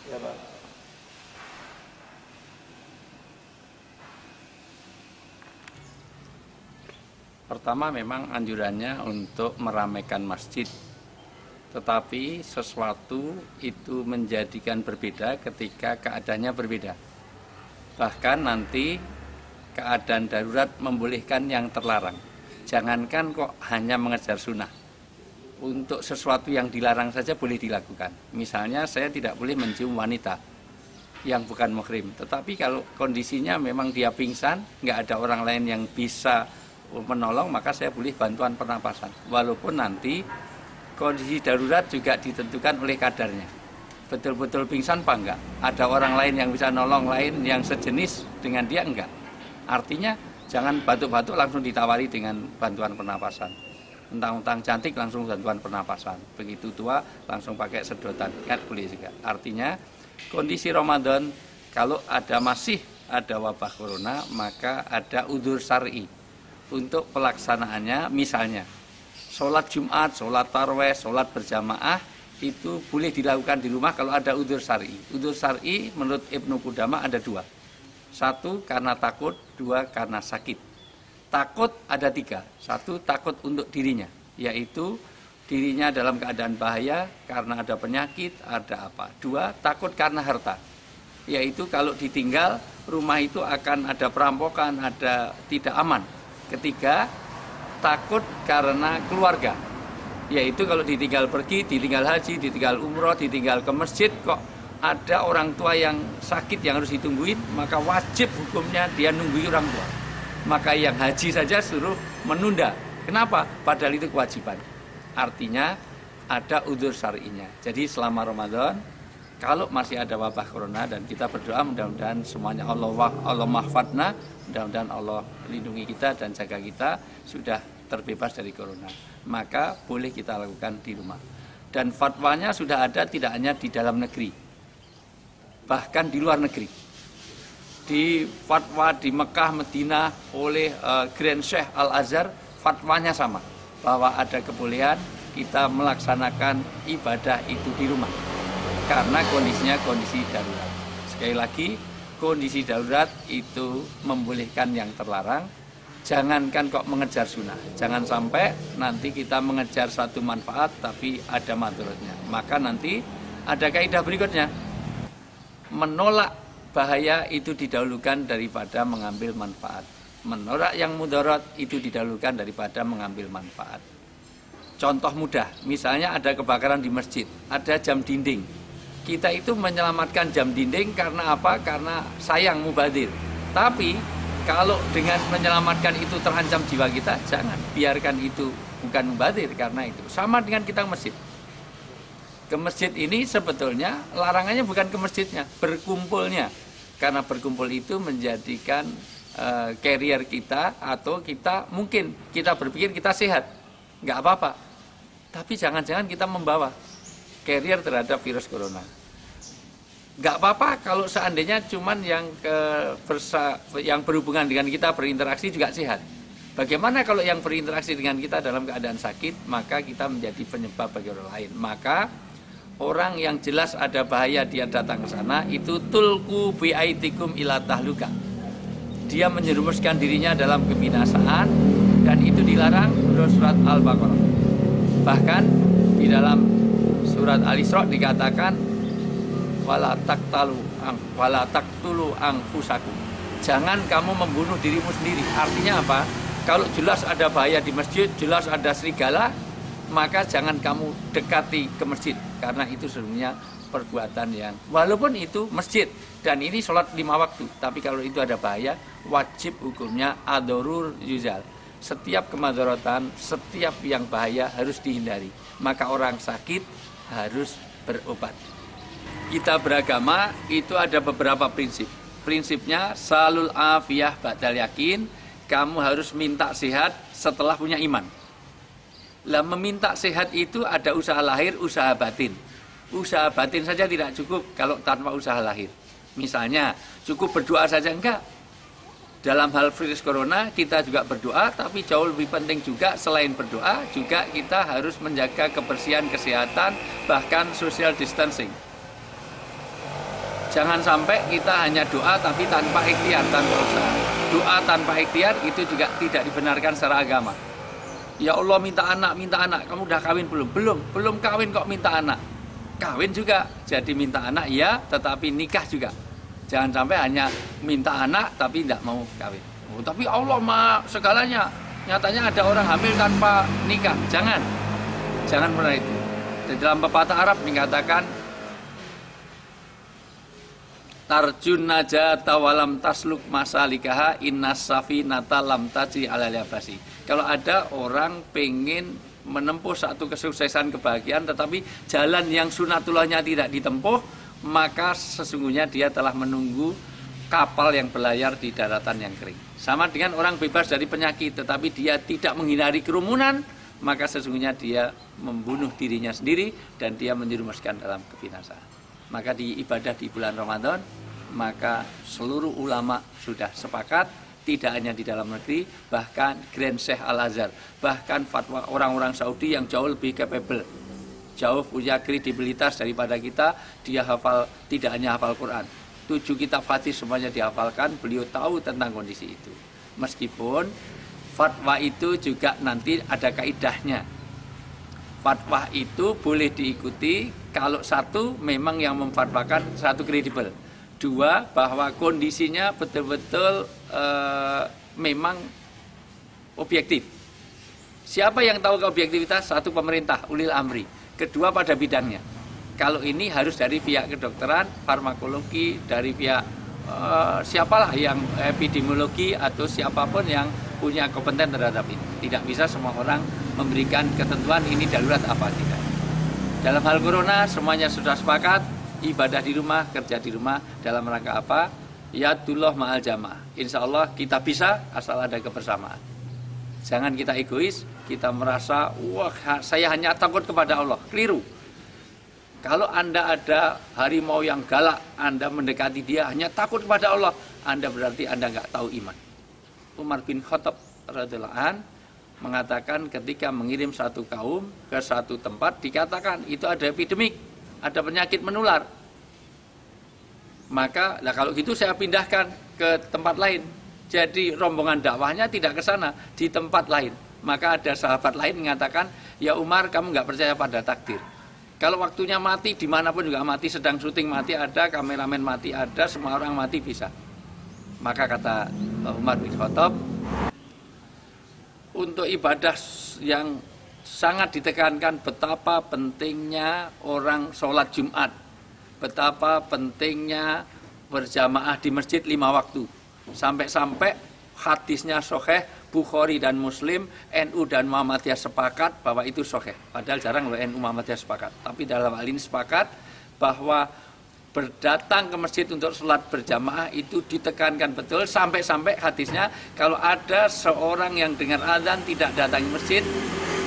Ya, Pak. Pertama memang anjurannya untuk meramaikan masjid. Tetapi sesuatu itu menjadikan berbeda ketika keadaannya berbeda. Bahkan nanti keadaan darurat membolehkan yang terlarang. Jangankan kok hanya mengejar sunnah. Untuk sesuatu yang dilarang saja boleh dilakukan. Misalnya saya tidak boleh mencium wanita yang bukan muhrim. Tetapi kalau kondisinya memang dia pingsan, nggak ada orang lain yang bisa menolong, maka saya boleh bantuan pernapasan. Walaupun nanti kondisi darurat juga ditentukan oleh kadarnya. Betul-betul pingsan apa enggak? Ada orang lain yang bisa nolong lain yang sejenis dengan dia enggak? Artinya jangan batuk-batuk langsung ditawari dengan bantuan pernapasan. Entang-entang cantik langsung bantuan pernapasan. Begitu tua langsung pakai sedotan, kan boleh juga. Artinya kondisi Ramadan kalau masih ada wabah corona, maka ada udzur syar'i untuk pelaksanaannya. Misalnya sholat Jumat, sholat tarawih, sholat berjamaah itu boleh dilakukan di rumah kalau ada udzur syar'i. Udzur syar'i menurut Ibnu Qudamah ada dua. Satu karena takut, dua karena sakit. Takut ada tiga. Satu takut untuk dirinya, yaitu dirinya dalam keadaan bahaya karena ada penyakit, ada apa. Dua, takut karena harta, yaitu kalau ditinggal rumah itu akan ada perampokan, ada tidak aman. Ketiga, takut karena keluarga, yaitu kalau ditinggal pergi, ditinggal haji, ditinggal umroh, ditinggal ke masjid, kok ada orang tua yang sakit yang harus ditungguin, maka wajib hukumnya dia nunggui orang tua. Maka yang haji saja suruh menunda. Kenapa? Padahal itu kewajiban. Artinya ada udzur syar'inya. Jadi selama Ramadan, kalau masih ada wabah corona, dan kita berdoa mudah-mudahan semuanya Allah mahfadna, mudah-mudahan Allah lindungi kita dan jaga kita sudah terbebas dari corona, maka boleh kita lakukan di rumah. Dan fatwanya sudah ada tidak hanya di dalam negeri, bahkan di luar negeri. Di fatwa di Mekah, Madinah oleh Grand Sheikh Al-Azhar, fatwanya sama, bahwa ada kebolehan kita melaksanakan ibadah itu di rumah karena kondisinya kondisi darurat. Sekali lagi, kondisi darurat itu membolehkan yang terlarang. Jangankan kok mengejar sunnah, jangan sampai nanti kita mengejar satu manfaat tapi ada madaratnya. Maka nanti ada kaidah berikutnya, menolak bahaya itu didahulukan daripada mengambil manfaat. Menolak yang mudarat itu didahulukan daripada mengambil manfaat. Contoh mudah, misalnya ada kebakaran di masjid, ada jam dinding. Kita itu menyelamatkan jam dinding karena apa? Karena sayang mubazir. Tapi kalau dengan menyelamatkan itu terancam jiwa kita, jangan. Biarkan itu bukan mubazir karena itu. Sama dengan kita ke masjid. Ke masjid ini sebetulnya larangannya bukan ke masjidnya, berkumpulnya. Karena berkumpul itu menjadikan carrier kita, atau kita mungkin kita berpikir kita sehat, nggak apa-apa. Tapi jangan-jangan kita membawa carrier terhadap virus corona. Nggak apa-apa kalau seandainya cuman yang berhubungan dengan kita, berinteraksi juga sehat. Bagaimana kalau yang berinteraksi dengan kita dalam keadaan sakit, maka kita menjadi penyebab bagi orang lain. Maka orang yang jelas ada bahaya dia datang ke sana, itu tulku bi'aitikum ila tahluka. Dia menyerumuskan dirinya dalam kebinasaan, dan itu dilarang menurut surat Al-Baqarah. Bahkan di dalam surat Al-Isra dikatakan wala taqtulu anfusakum. Jangan kamu membunuh dirimu sendiri. Artinya apa? Kalau jelas ada bahaya di masjid, jelas ada serigala, maka jangan kamu dekati ke masjid, karena itu sebenarnya perbuatan yang walaupun itu masjid dan ini sholat 5 waktu, tapi kalau itu ada bahaya, wajib hukumnya adorur yuzal. setiap kemadharatan, setiap yang bahaya harus dihindari. Maka orang sakit harus berobat. Kita beragama itu ada beberapa prinsip. Prinsipnya salul afiyah ba'dal yakin, kamu harus minta sehat setelah punya iman. Lah meminta sehat itu ada usaha lahir, usaha batin. Usaha batin saja tidak cukup kalau tanpa usaha lahir. Misalnya cukup berdoa saja enggak. Dalam hal virus corona kita juga berdoa, tapi jauh lebih penting juga selain berdoa juga kita harus menjaga kebersihan, kesehatan, bahkan social distancing. Jangan sampai kita hanya doa tapi tanpa ikhtiar, tanpa usaha. Doa tanpa ikhtiar itu juga tidak dibenarkan secara agama. Ya Allah minta anak, kamu udah kawin belum? Belum kawin kok minta anak. Kawin juga, jadi minta anak ya, tetapi nikah juga. Jangan sampai hanya minta anak tapi tidak mau kawin. Oh, tapi Allah mah segalanya. Nyatanya ada orang hamil tanpa nikah. Jangan mulai itu. Di dalam pepatah Arab dikatakan tarjun najata walam tasluk masalikaha innas safinata lam tajri alal yabasi. Kalau ada orang pengen menempuh satu kesuksesan kebahagiaan tetapi jalan yang sunatullahnya tidak ditempuh, maka sesungguhnya dia telah menunggu kapal yang berlayar di daratan yang kering. Sama dengan orang bebas dari penyakit tetapi dia tidak menghindari kerumunan, maka sesungguhnya dia membunuh dirinya sendiri dan dia menjerumuskan dalam kebinasaan. Maka di ibadah di bulan Ramadan, maka seluruh ulama sudah sepakat, tidak hanya di dalam negeri, bahkan Grand Sheikh Al-Azhar, bahkan fatwa orang-orang Saudi yang jauh lebih capable, jauh punya kredibilitas daripada kita, dia hafal, tidak hanya hafal Quran, 7 kitab hadis semuanya dihafalkan, beliau tahu tentang kondisi itu. Meskipun fatwa itu juga nanti ada kaidahnya. Fatwa itu boleh diikuti kalau satu memang yang memfatwakan satu kredibel, dua bahwa kondisinya betul-betul memang objektif. Siapa yang tahu keobjektivitas? Satu pemerintah, ulil amri, kedua pada bidangnya. Kalau ini harus dari pihak kedokteran, farmakologi, dari pihak siapalah yang epidemiologi atau siapapun yang punya kompeten terhadap ini. Tidak bisa semua orang memberikan ketentuan ini darurat apa tidak. Dalam hal corona semuanya sudah sepakat, ibadah di rumah, kerja di rumah, dalam rangka apa? Yadullah ma'al jamaah. Insya Allah kita bisa asal ada kebersamaan. Jangan kita egois, kita merasa wah saya hanya takut kepada Allah. Keliru. Kalau Anda ada harimau yang galak, Anda mendekati dia hanya takut kepada Allah, Anda berarti Anda nggak tahu iman. Umar bin Khattab radhiyallahu an mengatakan ketika mengirim satu kaum ke satu tempat, dikatakan itu ada epidemik, ada penyakit menular. Maka kalau gitu saya pindahkan ke tempat lain. Jadi rombongan dakwahnya tidak ke sana, di tempat lain. Maka ada sahabat lain mengatakan, ya Umar kamu nggak percaya pada takdir. Kalau waktunya mati dimanapun juga mati, sedang syuting mati ada, kameramen mati ada, semua orang mati bisa. Maka kata Umar bin Khattab, untuk ibadah yang sangat ditekankan betapa pentingnya orang sholat Jumat, betapa pentingnya berjamaah di masjid 5 waktu. Sampai-sampai hadisnya sahih, Bukhari dan Muslim, NU dan Muhammadiyah sepakat bahwa itu sahih. Padahal jarang loh NU Muhammadiyah sepakat. Tapi dalam hal ini sepakat bahwa berdatang ke masjid untuk sholat berjamaah itu ditekankan betul, sampai-sampai hadisnya kalau ada seorang yang dengar azan tidak datang ke masjid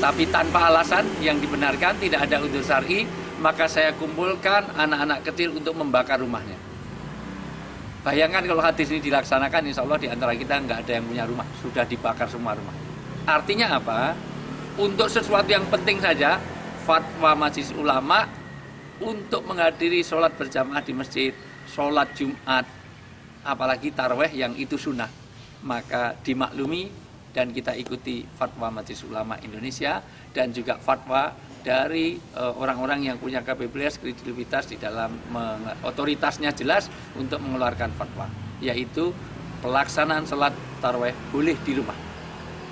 tapi tanpa alasan yang dibenarkan, tidak ada udzur syar'i, maka saya kumpulkan anak-anak kecil untuk membakar rumahnya. Bayangkan kalau hadis ini dilaksanakan, insya Allah di antara kita nggak ada yang punya rumah, sudah dibakar semua rumah. Artinya apa? Untuk sesuatu yang penting saja, fatwa Majelis Ulama untuk menghadiri sholat berjamaah di masjid, sholat Jumat, apalagi taraweh yang itu sunnah, maka dimaklumi dan kita ikuti fatwa Majelis Ulama Indonesia dan juga fatwa dari orang-orang yang punya kapabilitas, kredibilitas di dalam otoritasnya jelas untuk mengeluarkan fatwa, yaitu pelaksanaan sholat taraweh boleh di rumah.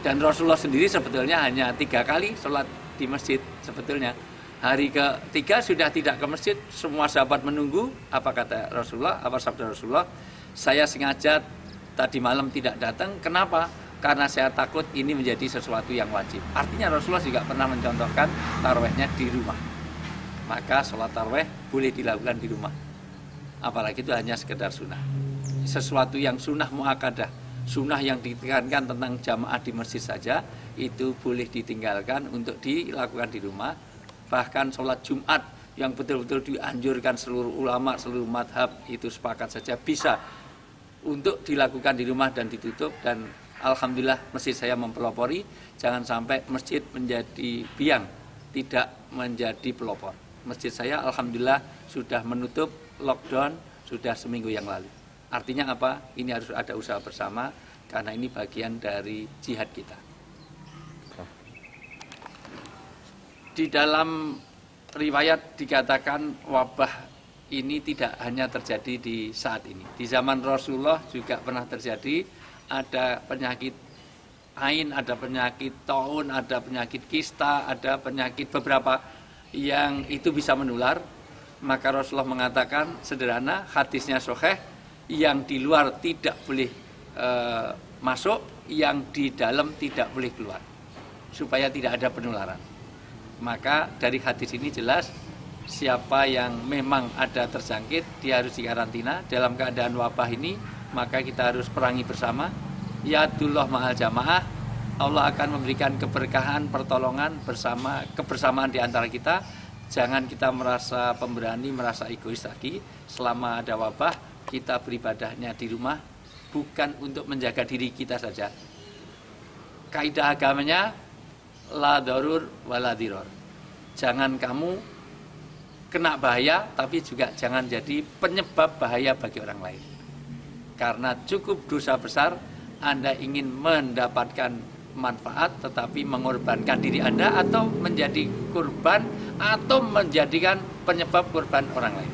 Dan Rasulullah sendiri sebetulnya hanya 3 kali sholat di masjid sebetulnya. Hari ketiga sudah tidak ke masjid, semua sahabat menunggu. Apa kata Rasulullah, apa sabda Rasulullah? Saya sengaja tadi malam tidak datang, kenapa? karena saya takut ini menjadi sesuatu yang wajib. Artinya Rasulullah juga pernah mencontohkan tarawehnya di rumah. Maka sholat taraweh boleh dilakukan di rumah. Apalagi itu hanya sekedar sunnah. Sesuatu yang sunnah muakkadah, sunnah yang ditekankan tentang jamaah di masjid saja, itu boleh ditinggalkan untuk dilakukan di rumah. Bahkan sholat Jumat yang betul-betul dianjurkan seluruh ulama, seluruh madhab, itu sepakat saja bisa untuk dilakukan di rumah dan ditutup. Dan alhamdulillah masjid saya mempelopori, jangan sampai masjid menjadi biang, tidak menjadi pelopor. Masjid saya alhamdulillah sudah menutup lockdown sudah seminggu yang lalu. Artinya apa? Ini harus ada usaha bersama karena ini bagian dari jihad kita. Di dalam riwayat dikatakan wabah ini tidak hanya terjadi di saat ini. Di zaman Rasulullah juga pernah terjadi, ada penyakit ain, ada penyakit taun, ada penyakit kista, ada penyakit beberapa yang itu bisa menular. Maka Rasulullah mengatakan sederhana, hadisnya sahih, yang di luar tidak boleh masuk, yang di dalam tidak boleh keluar, supaya tidak ada penularan. Maka dari hadis ini jelas siapa yang memang ada terjangkit, dia harus dikarantina. Dalam keadaan wabah ini, maka kita harus perangi bersama. Yadullah ma'al jamaah, Allah akan memberikan keberkahan, pertolongan bersama, kebersamaan di antara kita. Jangan kita merasa pemberani, merasa egois lagi. Selama ada wabah, kita beribadahnya di rumah, bukan untuk menjaga diri kita saja. Kaidah agamanya, la darur wa la diror. Jangan kamu kena bahaya, tapi juga jangan jadi penyebab bahaya bagi orang lain. Karena cukup dosa besar Anda ingin mendapatkan manfaat tetapi mengorbankan diri Anda, atau menjadi korban, atau menjadikan penyebab korban orang lain.